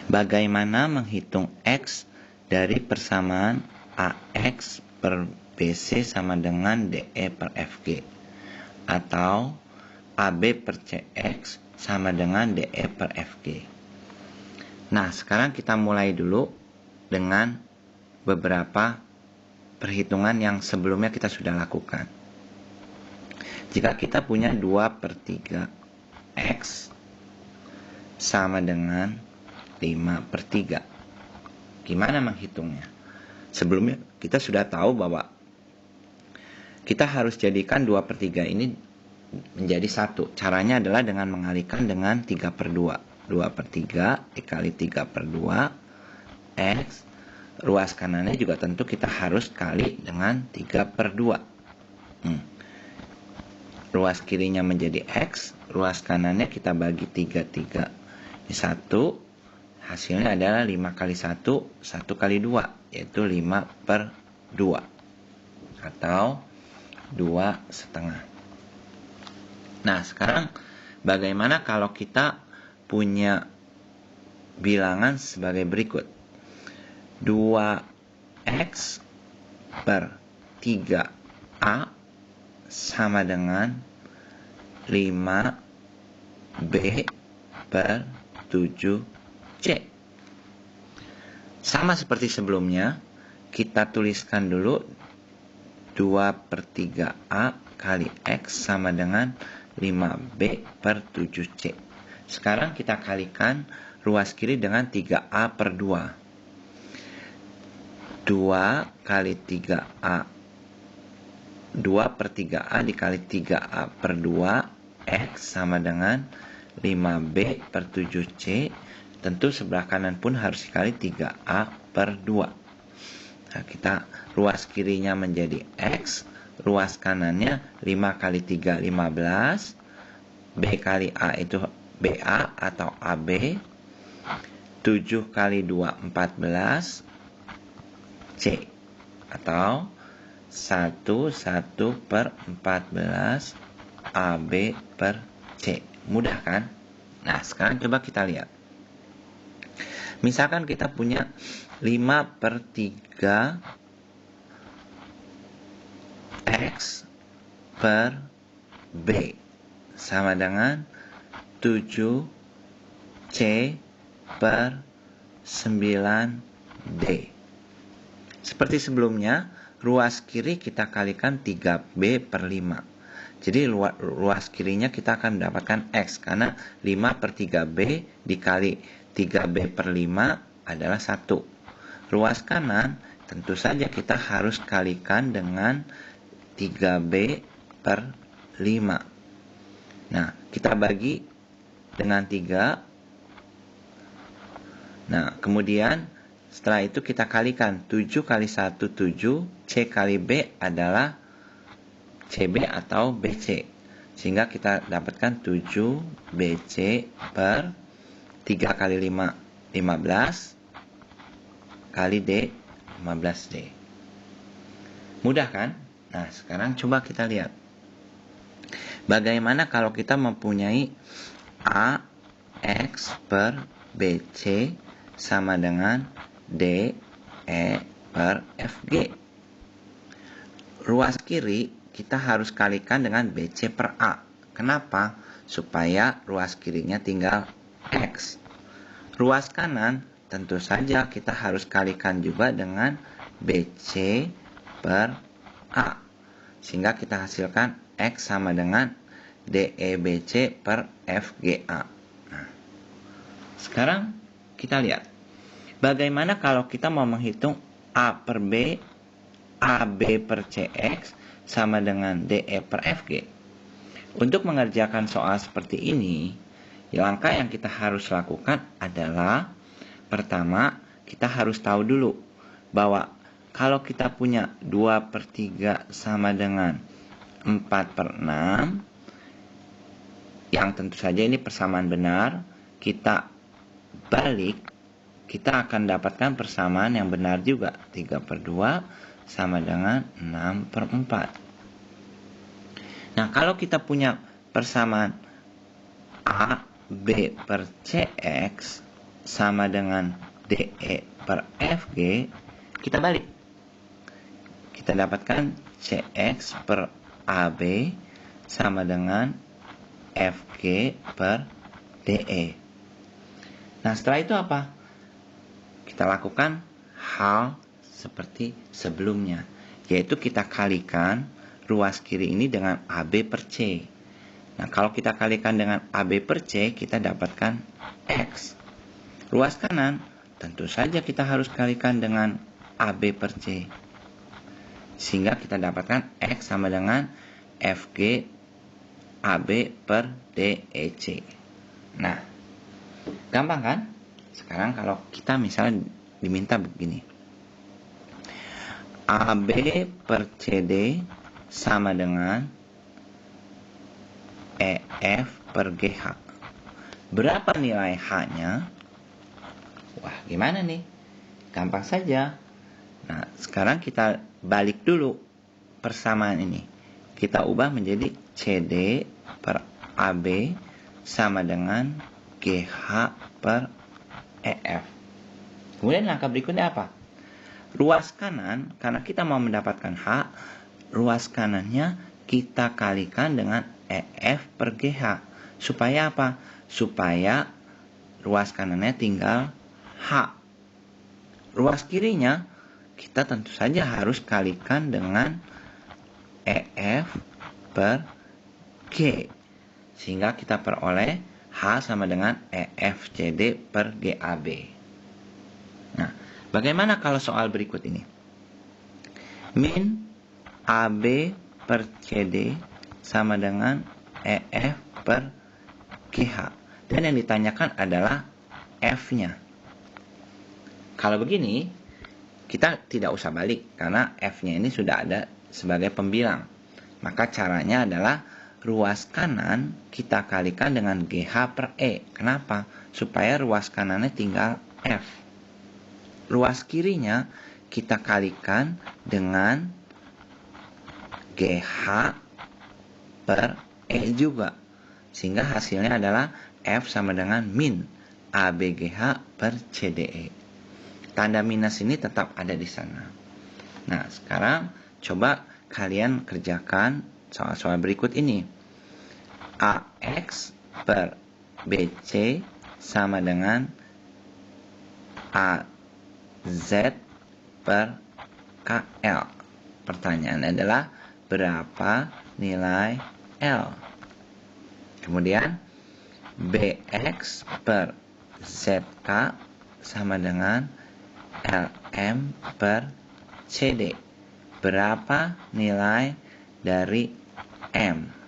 Bagaimana menghitung X dari persamaan AX per BC sama dengan DE per FG, atau AB per CX sama dengan DE per FG. Nah, sekarang kita mulai dulu dengan beberapa perhitungan yang sebelumnya kita sudah lakukan. Jika kita punya 2/3 X sama dengan 5/3, gimana menghitungnya? Sebelumnya kita sudah tahu bahwa kita harus jadikan 2/3 ini menjadi 1. Caranya adalah dengan mengalihkan dengan 3/2. 2/3 dikali 3/2 X. Ruas kanannya juga tentu kita harus kali dengan 3/2. Ruas kirinya menjadi X, ruas kanannya kita bagi 3. Ini 1, hasilnya adalah 5 kali 1, 1 kali 2, yaitu 5/2, atau 2,5. Nah, sekarang bagaimana kalau kita punya bilangan sebagai berikut. 2X per 3A sama dengan 5B per 7C. Sama seperti sebelumnya, kita tuliskan dulu 2/3A kali X sama dengan 5B per 7C. Sekarang kita kalikan ruas kiri dengan 3A/2. 2/3A dikali 3A/2 X sama dengan 5B per 7C. Tentu sebelah kanan pun harus dikali 3A/2. Nah, kita ruas kirinya menjadi X, ruas kanannya 5 kali 3, 15. B kali A itu BA atau AB. 7 kali 2, 14. C, atau 1/14 AB per C. Mudah kan? Nah, sekarang coba kita lihat. Misalkan kita punya 5/3 X per B sama dengan 7C per 9D. Seperti sebelumnya, ruas kiri kita kalikan 3B per 5. Jadi ruas kirinya kita akan mendapatkan X, karena 5/3B dikali 3B per 5 adalah 1. Ruas kanan tentu saja kita harus kalikan dengan 3B per 5. Nah, kita bagi dengan 3. Nah, kemudian setelah itu kita kalikan 7 kali 1, 7. C kali B adalah CB atau BC. Sehingga kita dapatkan 7BC per 3 kali 5, 15. Kali D, 15D. Mudah kan? Nah, sekarang coba kita lihat. Bagaimana kalau kita mempunyai AX per BC sama dengan DE per FG. Ruas kiri kita harus kalikan dengan BC per A. Kenapa? Supaya ruas kirinya tinggal X. Ruas kanan tentu saja kita harus kalikan juga dengan BC per A. Sehingga kita hasilkan X sama dengan DEBC per FGA. Nah, sekarang kita lihat. Bagaimana kalau kita mau menghitung A per B, AB per CX sama dengan DE per FG? Untuk mengerjakan soal seperti ini, langkah yang kita harus lakukan adalah, pertama, kita harus tahu dulu bahwa kalau kita punya 2/3 sama dengan 4/6, yang tentu saja ini persamaan benar, kita balik, kita akan dapatkan persamaan yang benar juga. 3/2 sama dengan 6/4. Nah, kalau kita punya persamaan A, B per CX, sama dengan DE per FG, kita balik. Kita dapatkan CX per AB sama dengan FG per DE. Nah, setelah itu apa? Kita lakukan hal seperti sebelumnya, yaitu kita kalikan ruas kiri ini dengan AB per C. Nah, kalau kita kalikan dengan AB per C, kita dapatkan X. Ruas kanan, tentu saja kita harus kalikan dengan AB per C. Sehingga kita dapatkan X sama dengan FG AB per DEC. Nah, gampang kan? Sekarang kalau kita misalnya diminta begini. AB per CD sama dengan EF per GH. Berapa nilai H-nya? Wah, gimana nih? Gampang saja. Nah, sekarang kita balik dulu persamaan ini. Kita ubah menjadi CD per AB sama dengan GH per EF. Kemudian langkah berikutnya apa? Ruas kanan, karena kita mau mendapatkan H, ruas kanannya kita kalikan dengan EF per GH. Supaya apa? Supaya ruas kanannya tinggal H. Ruas kirinya kita tentu saja harus kalikan dengan EF per G. Sehingga kita peroleh H sama dengan EFCD per GAB. Nah, bagaimana kalau soal berikut ini? Min AB per CD sama dengan EF per GH. Dan yang ditanyakan adalah F-nya. Kalau begini, kita tidak usah balik karena F-nya ini sudah ada sebagai pembilang. Maka caranya adalah ruas kanan kita kalikan dengan GH per E. Kenapa? Supaya ruas kanannya tinggal F. Ruas kirinya kita kalikan dengan GH per E juga. Sehingga hasilnya adalah F sama dengan min ABGH per CDE. Tanda minus ini tetap ada di sana. Nah, sekarang coba kalian kerjakan soal-soal berikut ini. AX per BC sama dengan AZ per KL. Pertanyaannya adalah berapa nilai L? Kemudian BX per ZK sama dengan LM per CD. Berapa nilai dari M?